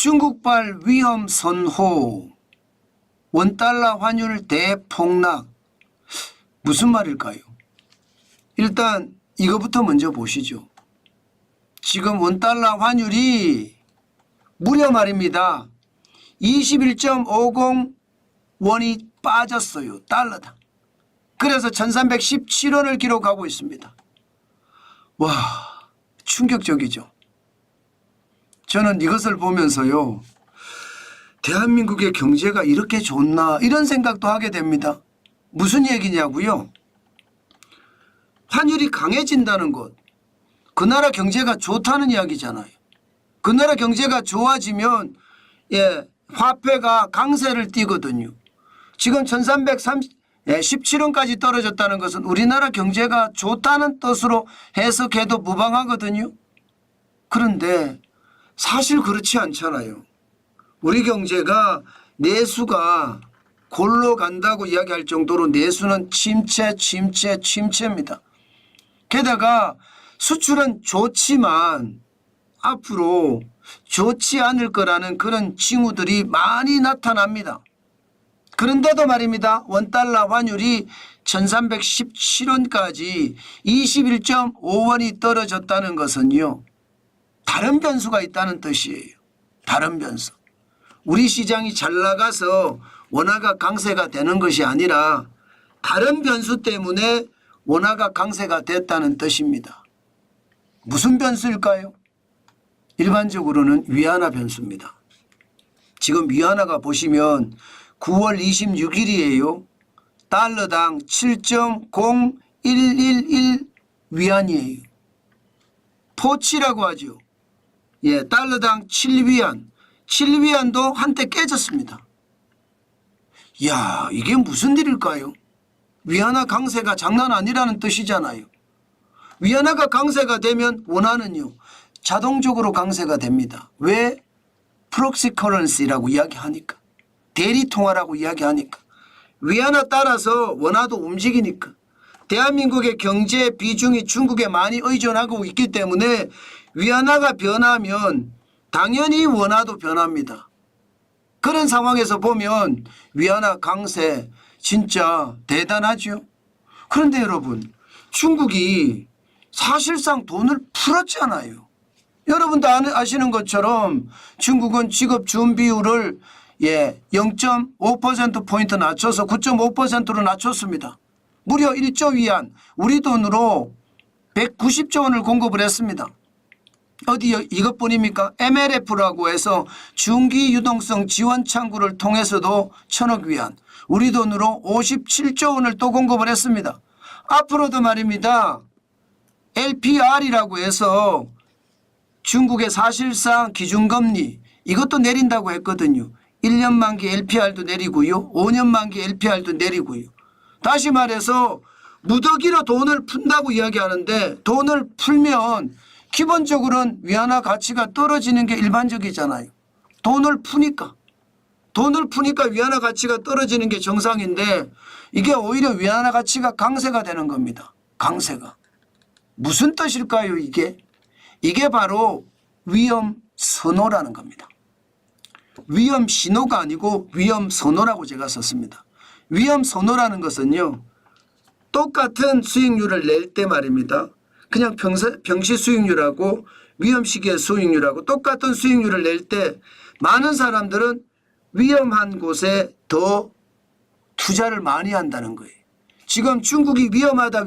중국발 위험 선호, 원달러 환율 대폭락. 무슨 말일까요? 일단 이거부터 먼저 보시죠. 지금 원달러 환율이 무려 말입니다. 21.50 원이 빠졌어요. 달러당. 그래서 1317원을 기록하고 있습니다. 와, 충격적이죠. 저는 이것을 보면서요, 대한민국의 경제가 이렇게 좋나 이런 생각도 하게 됩니다. 무슨 얘기냐고요? 환율이 강해진다는 것, 그 나라 경제가 좋다는 이야기잖아요. 그 나라 경제가 좋아지면 화폐가 강세를 띠거든요. 지금 1317원까지 떨어졌다는 것은 우리나라 경제가 좋다는 뜻으로 해석해도 무방하거든요. 그런데 사실 그렇지 않잖아요. 우리 경제가 내수가 골로 간다고 이야기할 정도로 내수는 침체입니다. 게다가 수출은 좋지만 앞으로 좋지 않을 거라는 그런 징후들이 많이 나타납니다. 그런데도 말입니다. 원달러 환율이 1317원까지 21.5원이 떨어졌다는 것은요, 다른 변수가 있다는 뜻이에요. 다른 변수. 우리 시장이 잘 나가서 원화가 강세가 되는 것이 아니라 다른 변수 때문에 원화가 강세가 됐다는 뜻입니다. 무슨 변수일까요? 일반적으로는 위안화 변수입니다. 지금 위안화가 보시면 9월 26일이에요. 달러당 7.0111 위안이에요. 포치라고 하죠. 달러당 7위안. 7위안도 한때 깨졌습니다. 이야, 이게 무슨 일일까요? 위안화 강세가 장난 아니라는 뜻이잖아요. 위안화가 강세가 되면 원화는요, 자동적으로 강세가 됩니다. 왜? 프록시 커런시라고 이야기하니까. 대리통화라고 이야기하니까. 위안화 따라서 원화도 움직이니까. 대한민국의 경제 비중이 중국에 많이 의존하고 있기 때문에 위안화가 변하면 당연히 원화도 변합니다. 그런 상황에서 보면 위안화 강세 진짜 대단하죠. 그런데 여러분, 중국이 사실상 돈을 풀었잖아요. 여러분도 아시는 것처럼 중국은 지급 준비율을 0.5%포인트 낮춰서 9.5%로 낮췄습니다. 무려 1조 위안, 우리 돈으로 190조 원을 공급을 했습니다. 어디 이것뿐입니까? MLF라고 해서 중기 유동성 지원 창구를 통해서도 1000억 위안, 우리 돈으로 57조 원을 또 공급을 했습니다. 앞으로도 말입니다. LPR이라고 해서 중국의 사실상 기준금리 이것도 내린다고 했거든요. 1년 만기 LPR도 내리고요. 5년 만기 LPR도 내리고요. 다시 말해서 무더기로 돈을 푼다고 이야기하는데 돈을 풀면 기본적으로는 위안화 가치가 떨어지는 게 일반적이잖아요. 돈을 푸니까 위안화 가치가 떨어지는 게 정상인데 이게 오히려 위안화 가치가 강세가 되는 겁니다. 강세가. 무슨 뜻일까요 이게? 이게 바로 위험 선호라는 겁니다. 위험 신호가 아니고 위험 선호라고 제가 썼습니다. 위험 선호라는 것은요, 똑같은 수익률을 낼 때 말입니다. 그냥 평시 수익률하고 위험 시기의 수익률하고 똑같은 수익률을 낼 때 많은 사람들은 위험한 곳에 더 투자를 많이 한다는 거예요. 지금 중국이 위험하다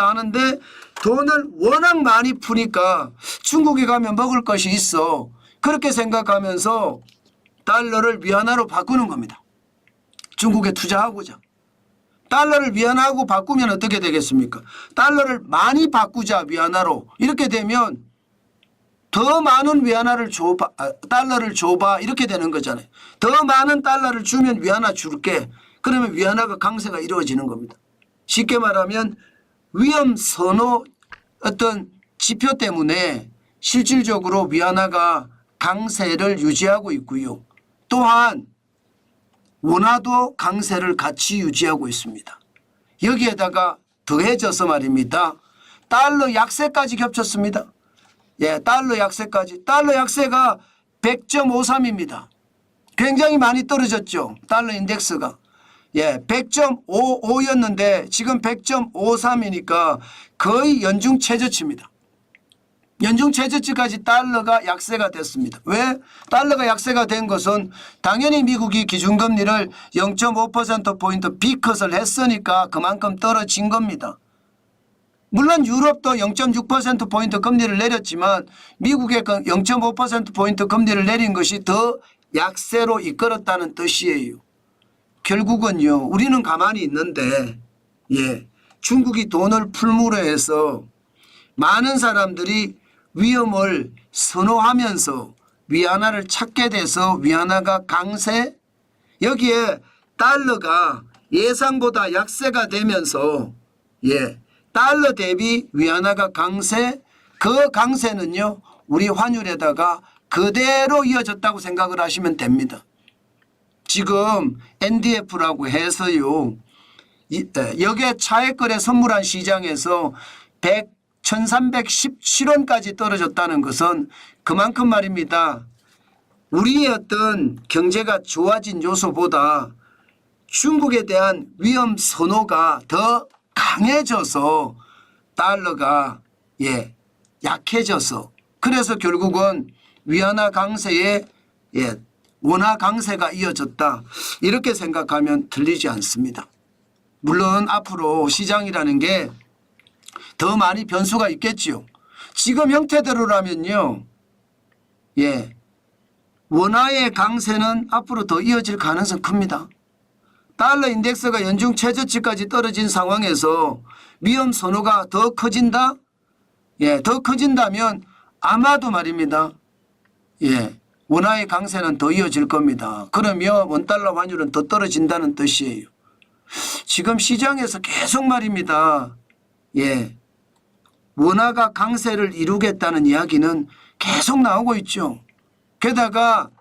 하는데 돈을 워낙 많이 푸니까 중국에 가면 먹을 것이 있어. 그렇게 생각하면서 달러를 위안화로 바꾸는 겁니다. 중국에 투자하고자. 달러를 위안화하고 바꾸면 어떻게 되겠습니까? 달러를 많이 바꾸자 위안화로. 이렇게 되면 더 많은 달러를 줘봐 이렇게 되는 거잖아요. 더 많은 달러를 주면 위안화 줄게. 그러면 위안화가 강세가 이루어지는 겁니다. 쉽게 말하면 위험 선호 어떤 지표 때문에 실질적으로 위안화가 강세를 유지하고 있고요. 또한 원화도 강세를 같이 유지하고 있습니다. 여기에다가 더해져서 말입니다. 달러 약세까지 겹쳤습니다. 달러 약세까지. 달러 약세가 100.53입니다. 굉장히 많이 떨어졌죠. 달러 인덱스가. 예, 100.55였는데 지금 100.53이니까 거의 연중 최저치입니다. 연중 최저치까지 달러가 약세가 됐습니다. 왜? 달러가 약세가 된 것은 당연히 미국이 기준금리를 0.5%포인트 비컷을 했으니까 그만큼 떨어진 겁니다. 물론 유럽도 0.6%포인트 금리를 내렸지만 미국의 0.5%포인트 금리를 내린 것이 더 약세로 이끌었다는 뜻이에요. 결국은요, 우리는 가만히 있는데, 예, 중국이 돈을 풀무로 해서 많은 사람들이 위험을 선호하면서 위안화를 찾게 돼서 위안화가 강세, 여기에 달러가 예상보다 약세가 되면서, 예, 달러 대비 위안화가 강세, 그 강세는요, 우리 환율에다가 그대로 이어졌다고 생각을 하시면 됩니다. 지금 NDF라고 해서요, 여기에 차액거래 선물한 시장에서 1317원까지 떨어졌다는 것은 그만큼 말입니다. 우리의 어떤 경제가 좋아진 요소보다 중국에 대한 위험 선호가 더 강해져서 달러가 약해져서 그래서 결국은 위안화 강세에 원화 강세가 이어졌다. 이렇게 생각하면 틀리지 않습니다. 물론 앞으로 시장이라는 게 더 많이 변수가 있겠지요. 지금 형태대로라면요. 원화의 강세는 앞으로 더 이어질 가능성이 큽니다. 달러 인덱스가 연중 최저치까지 떨어진 상황에서 위험 선호가 더 커진다? 더 커진다면 아마도 말입니다. 원화의 강세는 더 이어질 겁니다. 그러면 원달러 환율은 더 떨어진다는 뜻이에요. 지금 시장에서 계속 말입니다. 원화가 강세를 이루겠다는 이야기는 계속 나오고 있죠. 게다가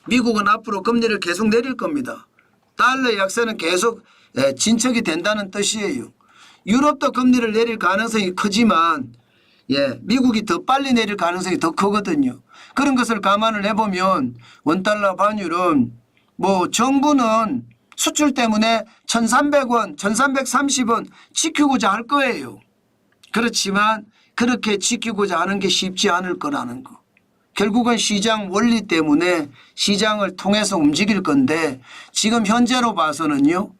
미국은 앞으로 금리를 계속 내릴 겁니다. 달러 약세는 계속 진척이 된다는 뜻이에요. 유럽도 금리를 내릴 가능성이 크지만 미국이 더 빨리 내릴 가능성이 더 크거든요. 그런 것을 감안을 해보면 원달러 환율은 뭐 정부는 수출 때문에 1,300원, 1,330원 지키고자 할 거예요. 그렇지만 그렇게 지키고자 하는 게 쉽지 않을 거라는 거. 결국은 시장 원리 때문에 시장을 통해서 움직일 건데 지금 현재로 봐서는요.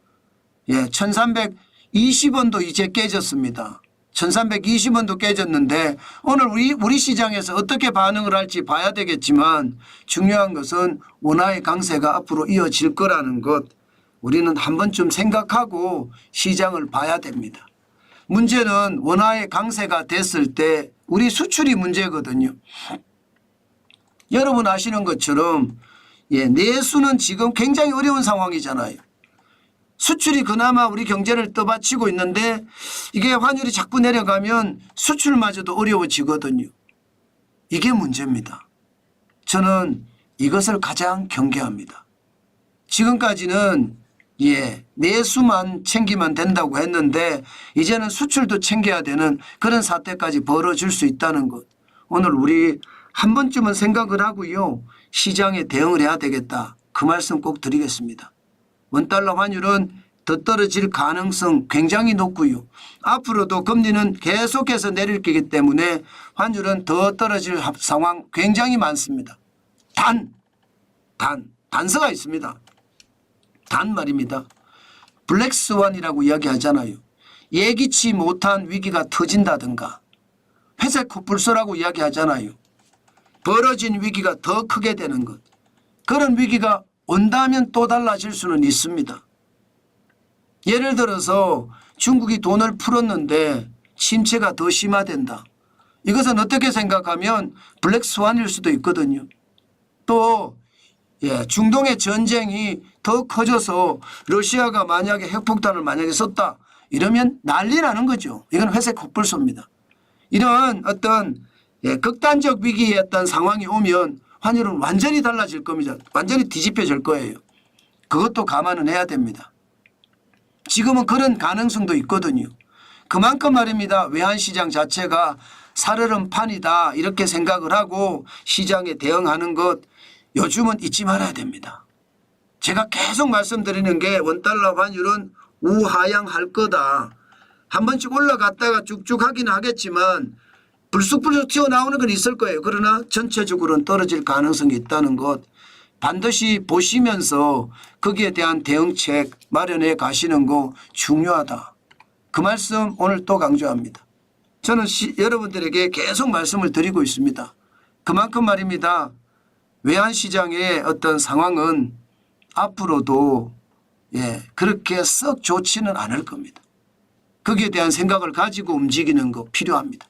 1,320원도 이제 깨졌습니다. 1,320원도 깨졌는데 오늘 우리 시장에서 어떻게 반응을 할지 봐야 되겠지만 중요한 것은 원화의 강세가 앞으로 이어질 거라는 것 우리는 한 번쯤 생각하고 시장을 봐야 됩니다. 문제는 원화의 강세가 됐을 때 우리 수출이 문제거든요. 여러분 아시는 것처럼 내수는 지금 굉장히 어려운 상황이잖아요. 수출이 그나마 우리 경제를 떠받치고 있는데 이게 환율이 자꾸 내려가면 수출마저도 어려워지거든요. 이게 문제입니다. 저는 이것을 가장 경계합니다. 지금까지는 내수만 챙기면 된다고 했는데 이제는 수출도 챙겨야 되는 그런 사태까지 벌어질 수 있다는 것. 오늘 우리 한 번쯤은 생각을 하고요. 시장에 대응을 해야 되겠다. 그 말씀 꼭 드리겠습니다. 원달러 환율은 더 떨어질 가능성 굉장히 높고요. 앞으로도 금리는 계속해서 내릴 거기 때문에 환율은 더 떨어질 상황 굉장히 많습니다. 단서가 있습니다. 단 말입니다. 블랙스완이라고 이야기하잖아요. 예기치 못한 위기가 터진다든가 회색 코뿔소라고 이야기하잖아요. 벌어진 위기가 더 크게 되는 것. 그런 위기가 온다면 또 달라질 수는 있습니다. 예를 들어서 중국이 돈을 풀었는데 침체가 더 심화된다. 이것은 어떻게 생각하면 블랙스완일 수도 있거든요. 또 중동의 전쟁이 더 커져서 러시아가 만약에 핵폭탄을 만약에 썼다 이러면 난리 나는 거죠. 이건 회색 코뿔소입니다. 이런 어떤 극단적 위기의 어떤 상황이 오면 환율은 완전히 달라질 겁니다. 완전히 뒤집혀질 거예요. 그것도 감안은 해야 됩니다. 지금은 그런 가능성도 있거든요. 그만큼 말입니다. 외환시장 자체가 살얼음 판이다 이렇게 생각을 하고 시장에 대응하는 것 요즘은 잊지 말아야 됩니다. 제가 계속 말씀드리는 게 원달러 환율은 우하향할 거다. 한 번씩 올라갔다가 쭉쭉 하긴 하겠지만 불쑥불쑥 튀어나오는 건 있을 거예요. 그러나 전체적으로는 떨어질 가능성이 있다는 것 반드시 보시면서 거기에 대한 대응책 마련해 가시는 거 중요하다. 그 말씀 오늘 또 강조합니다. 저는 여러분들에게 계속 말씀을 드리고 있습니다. 그만큼 말입니다. 외환시장의 어떤 상황은 앞으로도 그렇게 썩 좋지는 않을 겁니다. 거기에 대한 생각을 가지고 움직이는 거 필요합니다.